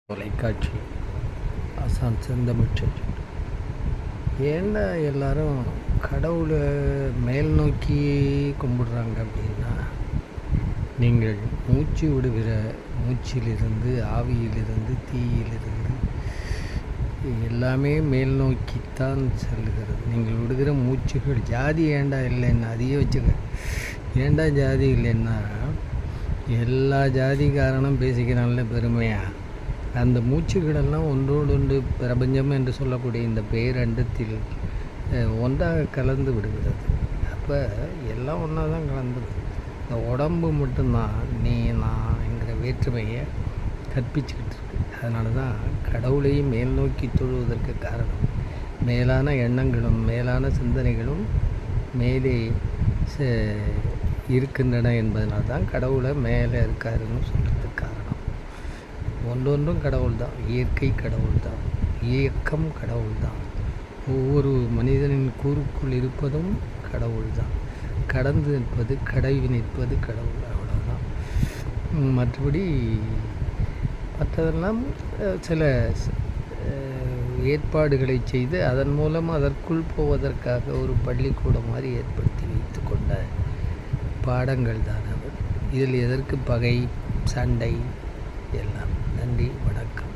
தொலைக்காட்சி ஆசான் செந்தமிழ். ஏன்னா எல்லாரும் கடவுளை மேல் நோக்கி கும்பிடுறாங்க அப்படின்னா, நீங்கள் மூச்சு விடுகிற மூச்சிலிருந்து, ஆவியிலிருந்து, தீயிலிருந்து எல்லாமே மேல் நோக்கித்தான் செல்லுகிறது. நீங்கள் விடுகிற மூச்சுகள் ஜாதி ஏண்டா இல்லைன்னா அதையே வச்சுக்க. ஏண்டா ஜாதி இல்லைன்னா எல்லா ஜாதிக்காரனும் பேசிக்கிறான்ல பெருமையாக. அந்த மூச்சுகளெல்லாம் ஒன்றோடொன்று பிரபஞ்சம் என்று சொல்லக்கூடிய இந்த பேரண்டத்தில் ஒன்றாக கலந்து விடுகிறது. அப்போ எல்லாம் ஒன்றா தான் கலந்துடும். இந்த உடம்பு மட்டும்தான் நீ நான் என்கிற வேற்றுமையை கற்பிச்சுக்கிட்டு இருக்கு. அதனால தான் கடவுளையும் மேல் நோக்கி தொழுவதற்கு காரணம் மேலான எண்ணங்களும் மேலான சிந்தனைகளும் மேலே இருக்கின்றன என்பதனால தான் கடவுளை மேலே இருக்காருன்னு சொல்கிறதுக்கு காரணம். ஒன்றொன்றும் கடவுள் தான். இயற்கை கடவுள் தான், இயக்கம் கடவுள் தான், ஒவ்வொரு மனிதனின் கூறுக்குள் இருப்பதும் கடவுள் தான். கடந்து நிற்பது, கடவி நிற்பது கடவுள், அவ்வளோதான். மற்றபடி மற்றதெல்லாம் சில ஏற்பாடுகளை செய்து அதன் மூலம் அதற்குள் போவதற்காக ஒரு பள்ளிக்கூடம் மாதிரி ஏற்படுத்தி வைத்து கொண்ட பாடங்கள் தான் அவர். இதில் எதற்கு பகை, சண்டை எல்லாம்? நன்றி, வணக்கம்.